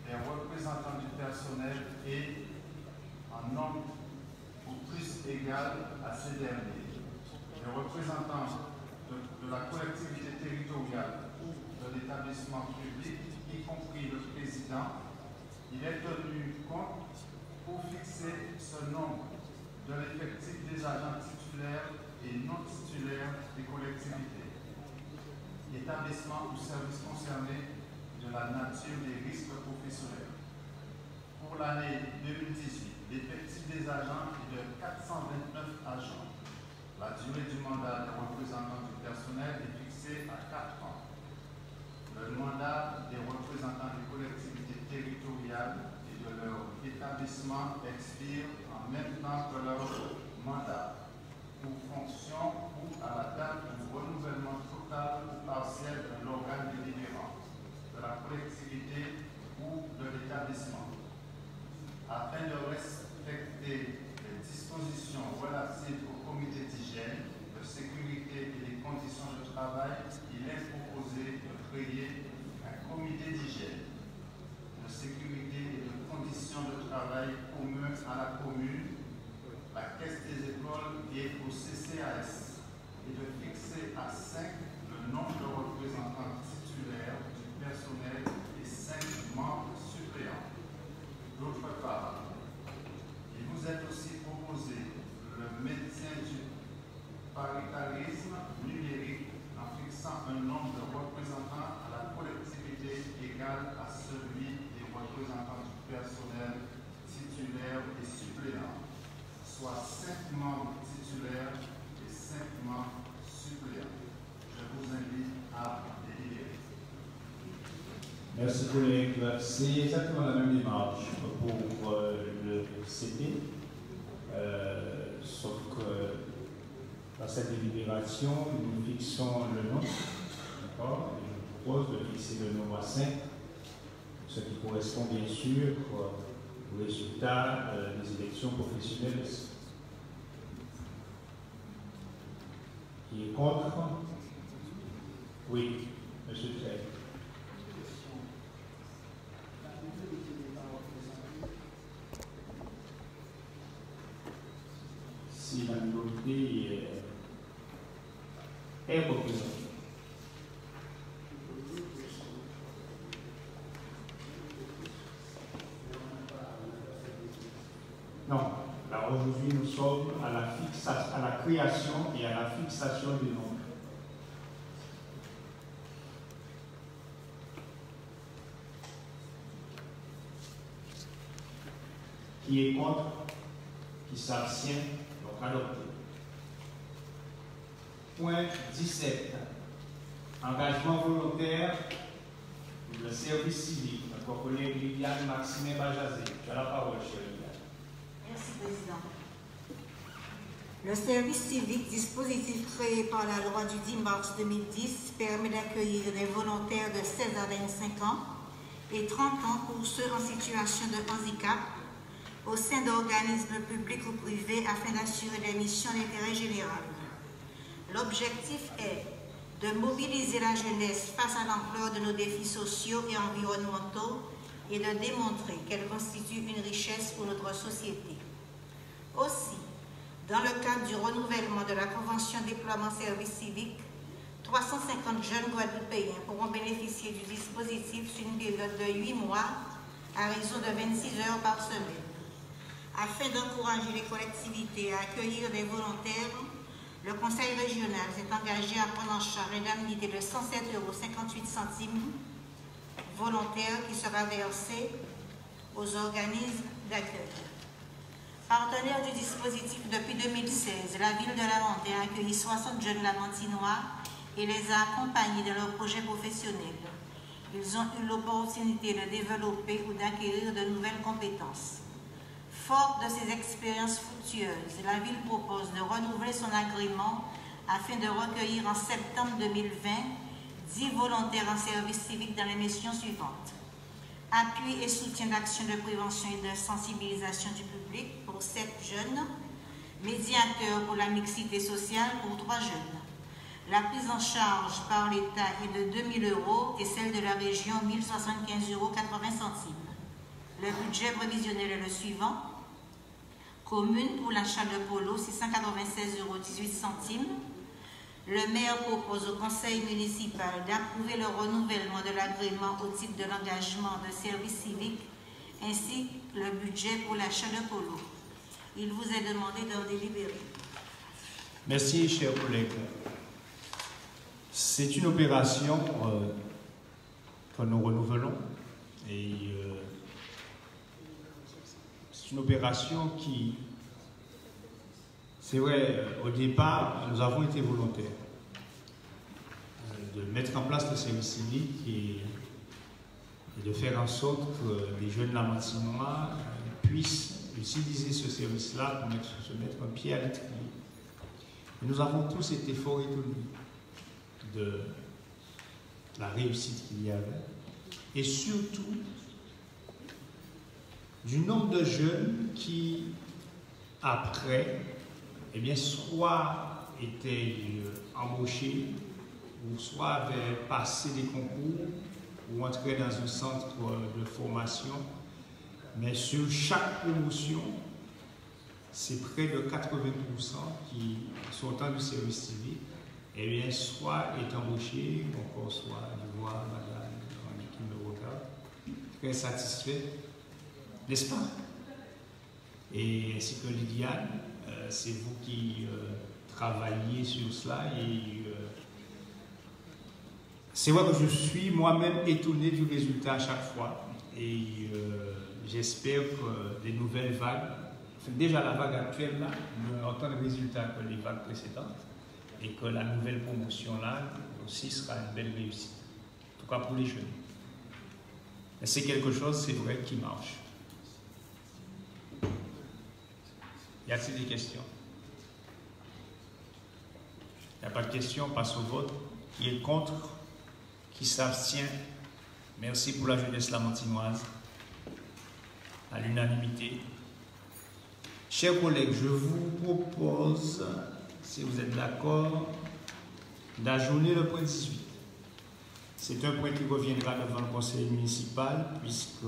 les représentants du personnel et en nombre ou plus égal à ces derniers. Les représentants de la collectivité territoriale ou de l'établissement public, y compris le président, il est tenu compte pour fixer ce nombre de l'effectif des agents titulaires et non titulaires des collectivités, établissements ou services concernés de la nature des risques professionnels. Pour l'année 2018, l'effectif des agents est de 429 agents. La durée du mandat des représentants du personnel est fixée à 4 ans. Le mandat des représentants des collectivités territoriales et de leur établissement expire en même temps que leur mandat, pour fonction ou à la date du renouvellement total ou partiel de l'organe délibérant, de la collectivité ou de l'établissement. Afin de respecter les dispositions relatives au comité d'hygiène, de sécurité et des conditions de travail, il est proposé de créer un comité d'hygiène, de sécurité et de conditions de travail commun à la commune, la caisse des écoles et au CCAS, et de fixer à 5 le nombre de représentants titulaires du personnel et 5 membres suppléants. D'autre part, il vous est aussi proposé le maintien du paritarisme numérique en fixant un nombre de représentants à la collectivité égal à celui des représentants du personnel titulaire et suppléant, soit 5 membres titulaires et 5 membres suppléants. Je vous invite à délibérer. Merci collègue. C'est exactement la même démarche pour le CP, sauf que dans cette délibération, nous fixons le nom, d'accord? Je propose de fixer le nombre à 5, ce qui correspond bien sûr au résultat des élections professionnelles. Qui est contre? Oui, monsieur Trey. Si la minorité est représentée. Non, là aujourd'hui nous sommes à la création et à la fixation des nombres. Qui est contre, qui s'abstient, donc adopté. Point 17. Engagement volontaire pour le service civique. Notre collègue Liliane Maximin Bajazé. Tu as la parole, chère Liliane. Merci, Président. Le service civique, dispositif créé par la loi du 10 mars 2010, permet d'accueillir des volontaires de 16 à 25 ans et 30 ans pour ceux en situation de handicap au sein d'organismes publics ou privés afin d'assurer des missions d'intérêt général. L'objectif est de mobiliser la jeunesse face à l'ampleur de nos défis sociaux et environnementaux et de démontrer qu'elle constitue une richesse pour notre société. Aussi, dans le cadre du renouvellement de la Convention déploiement service civique, 350 jeunes Guadeloupéens pourront bénéficier du dispositif sur une période de 8 mois à raison de 26 heures par semaine. Afin d'encourager les collectivités à accueillir des volontaires, le Conseil régional s'est engagé à prendre en charge une indemnité de 107,58 € volontaire qui sera versée aux organismes d'accueil. Partenaire du dispositif depuis 2016, la ville de Lamantine a accueilli 60 jeunes lamantinois et les a accompagnés dans leur projet professionnel. Ils ont eu l'opportunité de développer ou d'acquérir de nouvelles compétences. Forte de ces expériences fructueuses, la ville propose de renouveler son agrément afin de recueillir en septembre 2020 10 volontaires en service civique dans les missions suivantes. Appui et soutien d'actions de prévention et de sensibilisation du public pour 7 jeunes. Médiateur pour la mixité sociale pour 3 jeunes. La prise en charge par l'État est de 2 000 € et celle de la région 1 075,80 €. Le budget prévisionnel est le suivant. Commune pour l'achat de polo, 696,18 €. Le maire propose au conseil municipal d'approuver le renouvellement de l'agrément au titre de l'engagement de service civique ainsi que le budget pour l'achat de polo. Il vous est demandé d'en délibérer. Merci, chers collègues. C'est une opération que nous renouvelons et c'est une opération qui, c'est vrai, au départ, nous avons été volontaires de mettre en place le service civique et de faire en sorte que les jeunes lamantinois puissent utiliser ce service-là pour se mettre un pied à l'étrier. Nous avons tous été fort étonnés de la réussite qu'il y avait et surtout du nombre de jeunes qui, après, eh bien, soit étaient embauchés ou soit avaient passé des concours ou entraient dans un centre de formation. Mais sur chaque promotion, c'est près de 80% qui, sortant du service civique, eh bien, soit est embauché, ou encore soit, je vois madame qui me regarde, très satisfait, n'est-ce pas? Et ainsi que Lydiane, c'est vous qui travaillez sur cela et c'est vrai que je suis moi-même étonné du résultat à chaque fois et j'espère que les nouvelles vagues, déjà la vague actuelle là, n'a autant de résultats que les vagues précédentes et que la nouvelle promotion là aussi sera une belle réussite, en tout cas pour les jeunes. C'est quelque chose, c'est vrai, qui marche. Y a-t-il des questions? Il n'y a pas de questions, on passe au vote. Qui est contre? Qui s'abstient? Merci pour la jeunesse lamantinoise. À l'unanimité. Chers collègues, je vous propose, si vous êtes d'accord, d'ajourner le point 18. C'est un point qui reviendra devant le conseil municipal, puisque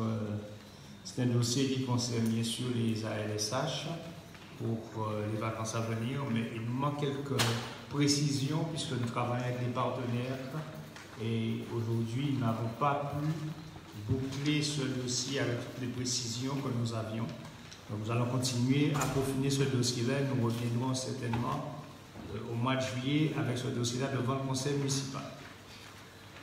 c'est un dossier qui concerne bien sûr les ALSH pour les vacances à venir, mais il nous manque quelques précisions, puisque nous travaillons avec les partenaires, et aujourd'hui, nous n'avons pas pu boucler ce dossier avec toutes les précisions que nous avions. Donc, nous allons continuer à peaufiner ce dossier-là. Nous reviendrons certainement au mois de juillet avec ce dossier-là devant le conseil municipal.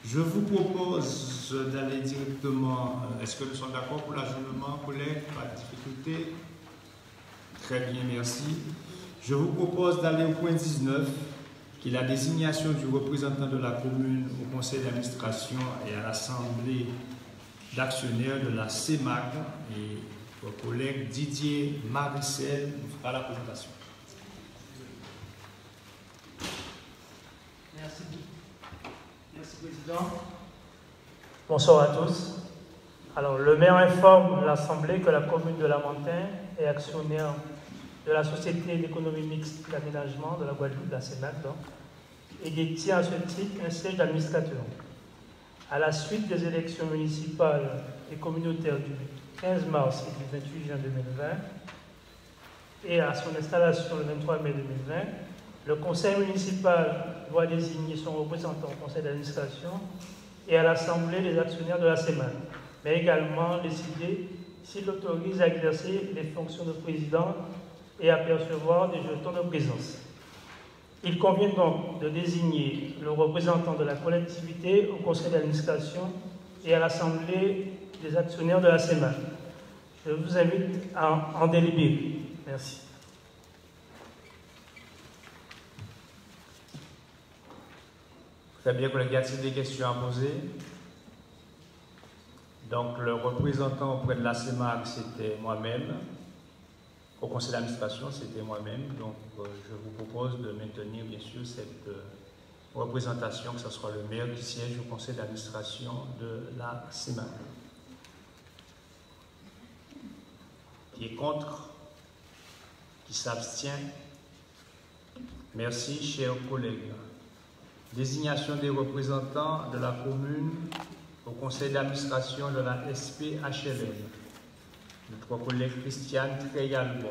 Je vous propose d'aller directement. Est-ce que nous sommes d'accord pour l'ajournement, collègues? Pas de difficulté? Très bien, merci. Je vous propose d'aller au point 19, qui est la désignation du représentant de la commune au conseil d'administration et à l'assemblée d'actionnaires de la CEMAC. Et votre collègue Didier Maricel nous fera la présentation. Merci. Merci, Président. Bonsoir à tous. Alors, le maire informe l'Assemblée que la commune de Lamentin est actionnaire de la Société d'économie mixte d'aménagement de la Guadeloupe, la CEMAC, donc, et détient à ce titre un siège d'administrateur. À la suite des élections municipales et communautaires du 15 mars et du 28 juin 2020, et à son installation le 23 mai 2020, le conseil municipal doit désigner son représentant au conseil d'administration et à l'assemblée des actionnaires de la CEMAC, mais également décider s'il autorise à exercer les fonctions de président et à percevoir des jetons de présence. Il convient donc de désigner le représentant de la collectivité au conseil d'administration et à l'assemblée des actionnaires de la CEMAC. Je vous invite à en délibérer. Merci. Très bien, collègues, y a-t-il des questions à poser? Donc, le représentant auprès de la CEMAC, c'était moi-même. au conseil d'administration, c'était moi-même. Donc, je vous propose de maintenir, bien sûr, cette représentation, que ce soit le maire qui siège au conseil d'administration de la CIMAC. Qui est contre? Qui s'abstient? Merci, chers collègues. Désignation des représentants de la commune au conseil d'administration de la SPHLM. Notre collègue Christiane Treyalbo.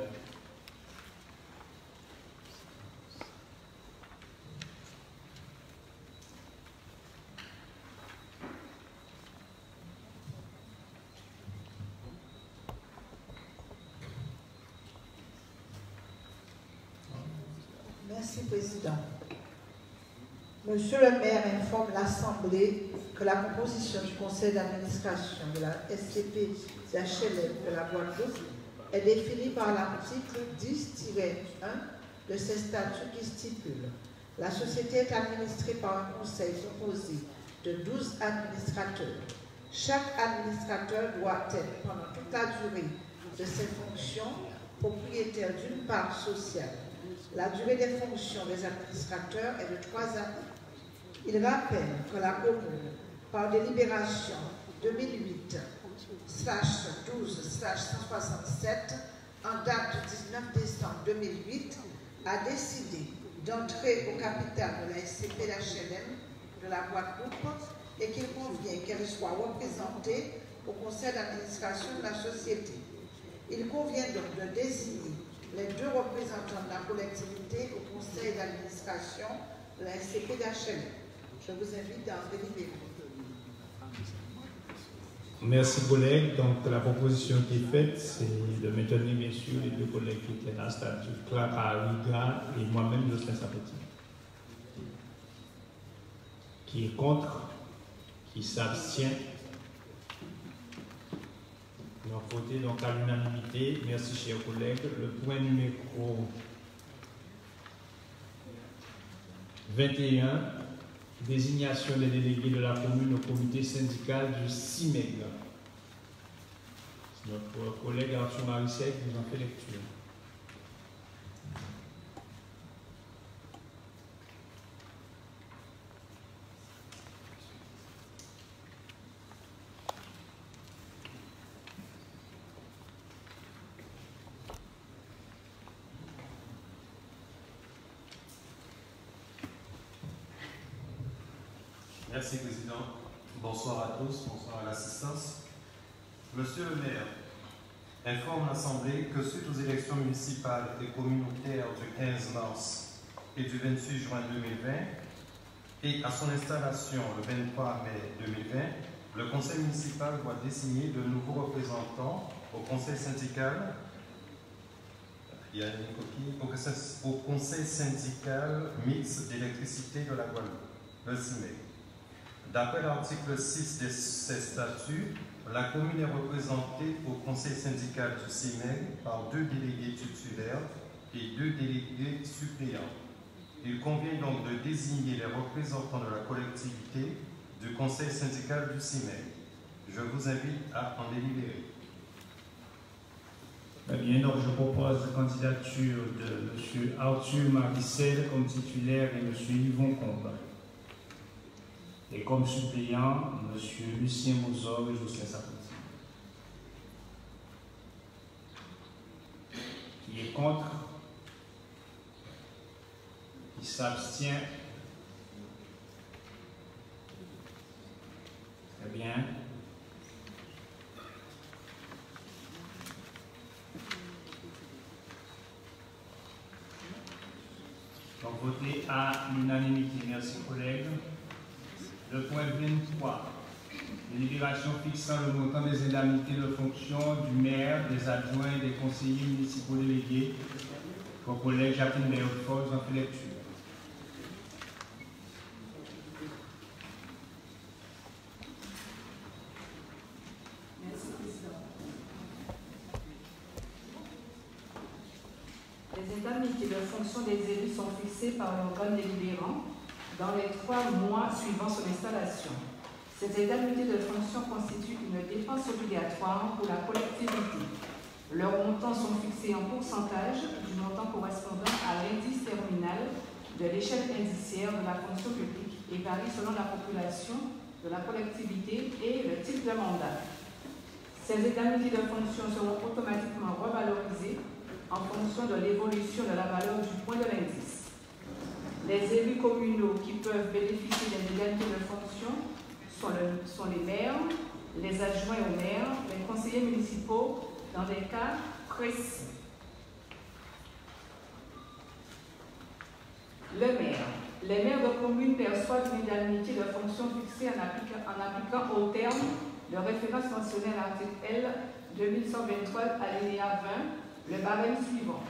Merci, Président. Monsieur le maire informe l'Assemblée que la composition du conseil d'administration de la SCP-CHLM de la Guadeloupe est définie par l'article 10-1 de ses statuts qui stipule: la société est administrée par un conseil composé de 12 administrateurs. Chaque administrateur doit être, pendant toute la durée de ses fonctions, propriétaire d'une part sociale. La durée des fonctions des administrateurs est de 3 années. Il rappelle que la commune, par délibération 2008/12/167, en date du 19 décembre 2008, a décidé d'entrer au capital de la SCP-HLM de la Guadeloupe et qu'il convient qu'elle soit représentée au conseil d'administration de la société. Il convient donc de désigner les 2 représentants de la collectivité au conseil d'administration de la SCP-HLM. Je vous invite à en délibérer. Merci, collègues. Donc, la proposition qui est faite, c'est de maintenir, bien sûr, les 2 collègues qui étaient là, c'est-à-dire Clara Riga et moi-même, Jocelyn Sapeti. Qui est contre? Qui s'abstient? Nous avons voté donc à l'unanimité. Merci, chers collègues. Le point numéro 21, désignation des délégués de la commune au comité syndical du CIMEG. Notre collègue Arthur Marissek nous en fait lecture. Merci, Président. Bonsoir à tous, bonsoir à l'assistance. Monsieur le maire informe l'Assemblée que suite aux élections municipales et communautaires du 15 mars et du 28 juin 2020 et à son installation le 23 mai 2020, le conseil municipal doit désigner de nouveaux représentants au conseil syndical. Il y a une copie au conseil syndical mixte d'électricité de la Guadeloupe, le CIMEG. D'après l'article 6 de ces statuts, la commune est représentée au conseil syndical du CIMEG par 2 délégués titulaires et 2 délégués suppléants. Il convient donc de désigner les représentants de la collectivité du conseil syndical du CIMEG. Je vous invite à en délibérer. Très bien, donc je propose la candidature de M. Arthur Marissel comme titulaire et M. Yvon Combe. Et comme suppléant, M. Lucien Mozor et Jocelyn Sapeti. Qui est contre? Qui s'abstient? Très bien. Donc, voté à l'unanimité. Merci, collègues. Le point 23, délibération fixant le montant des indemnités de fonction du maire, des adjoints et des conseillers municipaux délégués. Vos collègues Jacqueline Béofort en fait lecture. Merci, Président. Les indemnités de fonction des élus sont fixées par l'organe délibérant dans les 3 mois suivant son installation. Ces indemnités de fonction constituent une dépense obligatoire pour la collectivité. Leurs montants sont fixés en pourcentage du montant correspondant à l'indice terminal de l'échelle indiciaire de la fonction publique et varient selon la population de la collectivité et le type de mandat. Ces indemnités de fonction seront automatiquement revalorisées en fonction de l'évolution de la valeur du point de l'indice. Les élus communaux qui peuvent bénéficier des indemnités de fonction sont les maires, les adjoints aux maires, les conseillers municipaux dans des cas précis. Le maire. Les maires de communes perçoivent une indemnité de fonction fixée en appliquant au terme de référence mentionnée à l'article L 2123 alinéa 20 le barème suivant.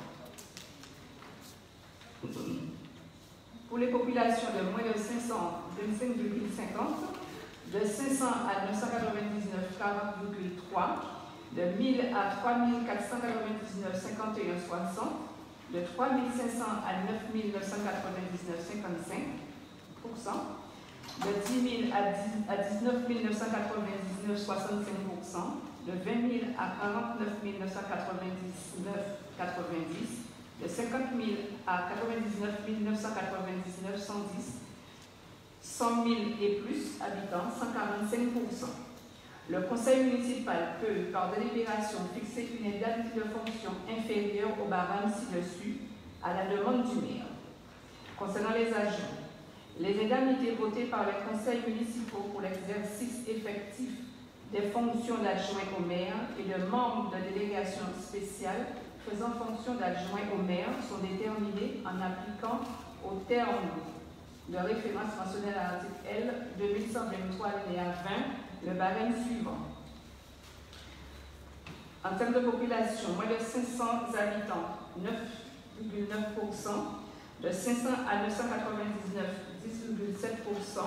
Pour les populations de moins de 500, 25,50, de 500 à 999, 40,3, de 1000 à 3499, 51, 60, de 3500 à 9999, 55%, de 10 000 à 19 999, 65%, de 20 000 à 49 999, 90%, de 50 000 à 99 999, 110, 100 000 et plus habitants, 145%. Le conseil municipal peut, par délibération, fixer une indemnité de fonction inférieure au barème ci-dessus à la demande du maire. Concernant les agents, les indemnités votées par les conseils municipaux pour l'exercice effectif des fonctions d'adjoint au maire et de membres de délégation spéciale faisant fonction d'adjoint au maire sont déterminées en appliquant au terme de référence mentionné à l'article L 2123 alinéa 20 le barème suivant. En termes de population, moins de 500 habitants, 9,9%, de 500 à 999, 10,7%,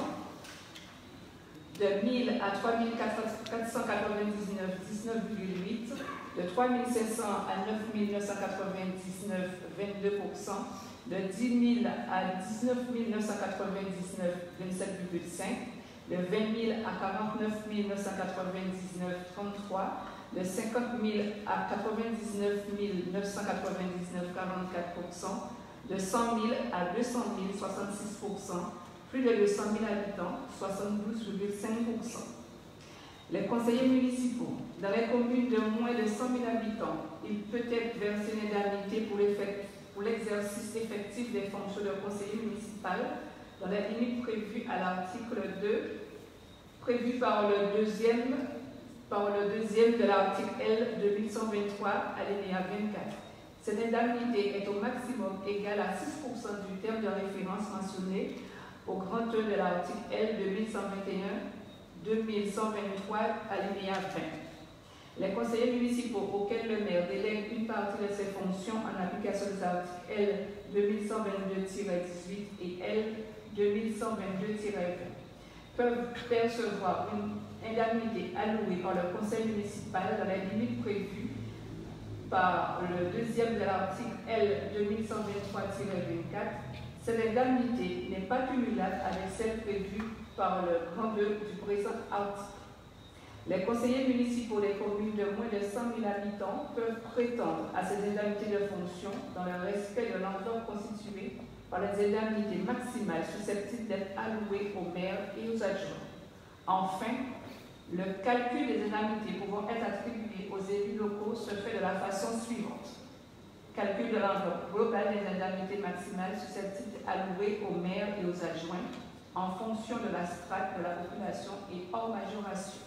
de 1000 à 3499, 19,8%, de 3500 à 9999, 22%, de 10 000 à 19 999, 27,5%, de 20 000 à 49 999, 33%, de 50 000 à 99 999, 44%, de 100 000 à 200 000, 66%, plus de 200 000 habitants, 72,5%. Les conseillers municipaux, dans les communes de moins de 100 000 habitants, il peut être versé une indemnité pour l'exercice effectif des fonctions de conseiller municipal dans les limites prévues à l'article 2, prévu par le deuxième de l'article L 2123, alinéa 24. Cette indemnité est au maximum égale à 6% du terme de référence mentionné au grand 1 de l'article L 2123, alinéa 20. Les conseillers municipaux auxquels le maire délègue une partie de ses fonctions en application des articles L 2122-18 et L 2122-20 peuvent percevoir une indemnité allouée par le conseil municipal dans les limites prévues par le deuxième de l'article L 2123-24. Cette indemnité n'est pas cumulable avec celle prévue par le grand 2 du présent article. Les conseillers municipaux des communes de moins de 100 000 habitants peuvent prétendre à ces indemnités de fonction dans le respect de l'enveloppe constituée par les indemnités maximales susceptibles d'être allouées aux maires et aux adjoints. Enfin, le calcul des indemnités pouvant être attribuées aux élus locaux se fait de la façon suivante. Calcul de l'enveloppe globale des indemnités maximales susceptibles d'être allouées aux maires et aux adjoints en fonction de la strate de la population et hors majoration.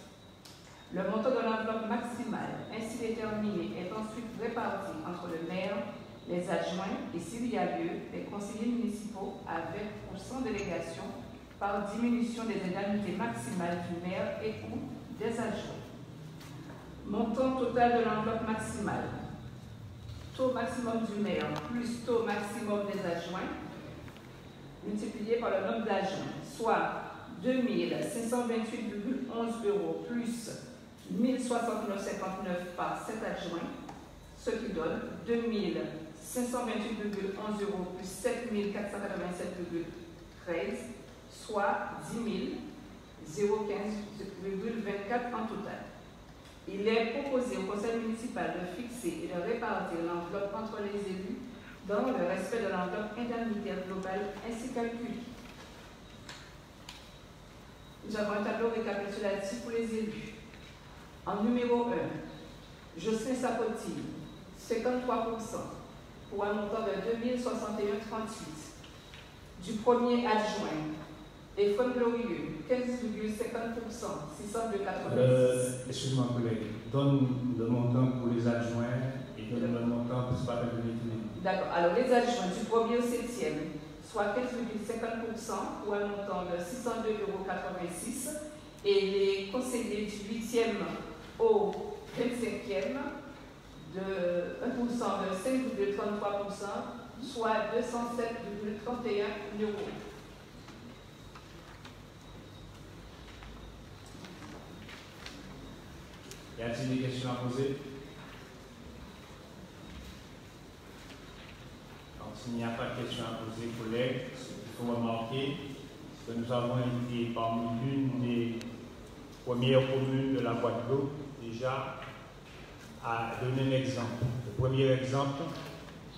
Le montant de l'enveloppe maximale ainsi déterminé est ensuite réparti entre le maire, les adjoints et, s'il y a lieu, les conseillers municipaux avec ou sans délégation par diminution des indemnités maximales du maire et ou des adjoints. Montant total de l'enveloppe maximale. Taux maximum du maire plus taux maximum des adjoints multiplié par le nombre d'adjoints, soit 2 528,11 € plus 1069,59 par 7 adjoints, ce qui donne 2 528,11 € plus 7 487,13, soit 10 015,24 en total. Il est proposé au conseil municipal de fixer et de répartir l'enveloppe entre les élus dans le respect de l'enveloppe indemnitaire globale ainsi calculée. Nous avons un tableau récapitulatif pour les élus. En numéro 1, Jocelyn Sapoti, 53%, pour un montant de 2061,38. Du premier adjoint, Ephraim Glorieux, 15,50%, 602,86. Excuse-moi, collègue, donne le montant pour les adjoints et donne le montant pour ce pas de l'unité. D'accord, alors les adjoints du premier au 7e, soit 15,50% pour un montant de 602,86 € et les conseillers du 8e au 25e de 1% de 5,33%, soit 207,31 €. Y a-t-il des questions à poser? Alors, s'il n'y a pas de questions à poser, collègues, il faut remarquer que nous avons été parmi l'une des premières communes de la Guadeloupe déjà à donner un exemple. Le premier exemple,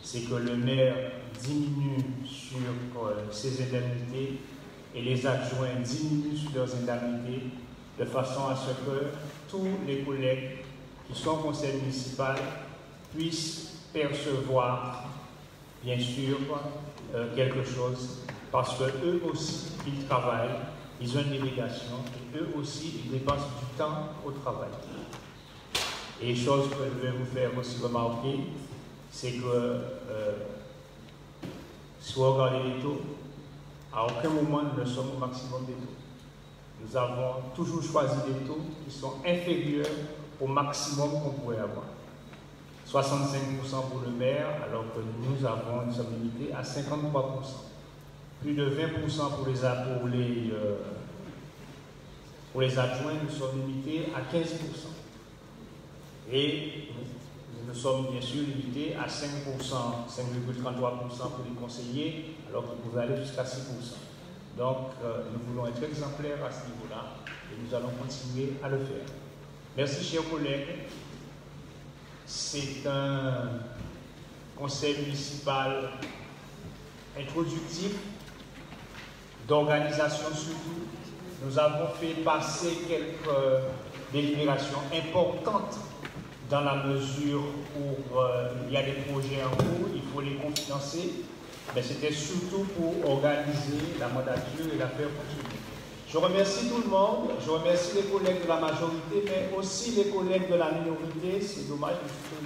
c'est que le maire diminue sur ses indemnités et les adjoints diminuent sur leurs indemnités de façon à ce que tous les collègues qui sont au conseil municipal puissent percevoir, bien sûr, quelque chose, parce qu'eux aussi, ils travaillent, ils ont une délégation, et eux aussi, ils dépensent du temps au travail. Et chose que je vais vous faire aussi remarquer, c'est que si vous regardez les taux, à aucun moment nous ne sommes au maximum des taux. Nous avons toujours choisi des taux qui sont inférieurs au maximum qu'on pourrait avoir. 65% pour le maire, alors que nous sommes limités à 53%. Plus de 20% pour les adjoints, nous sommes limités à 15%. Et nous sommes bien sûr limités à 5%, 5,33% pour les conseillers, alors qu'ils pouvaient aller jusqu'à 6%. Donc, nous voulons être exemplaires à ce niveau-là et nous allons continuer à le faire. Merci, chers collègues. C'est un conseil municipal introductif, d'organisation surtout. Nous avons fait passer quelques délibérations importantes dans la mesure où il y a des projets en cours, il faut les cofinancer. Mais c'était surtout pour organiser la mandature et la faire fonctionner. Je remercie tout le monde, je remercie les collègues de la majorité, mais aussi les collègues de la minorité. C'est dommage, je suis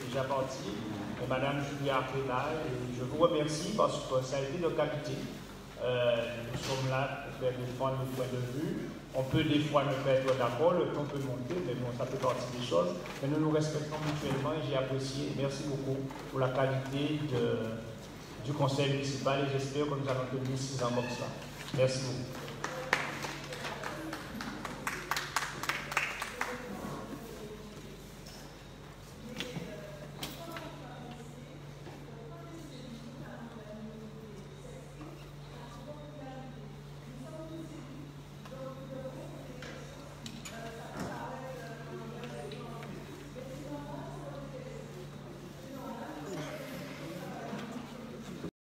déjà parti. Et Madame Julia est là, et je vous remercie parce que ça a été de qualité. Nous sommes là pour faire défendre nos points de vue. On peut des fois ne pas être d'accord, le ton peut monter, mais bon, ça fait partie des choses. Mais nous nous respectons mutuellement et j'ai apprécié. Merci beaucoup pour la qualité du conseil municipal et j'espère que nous allons tenir 6 ans comme ça. Merci beaucoup.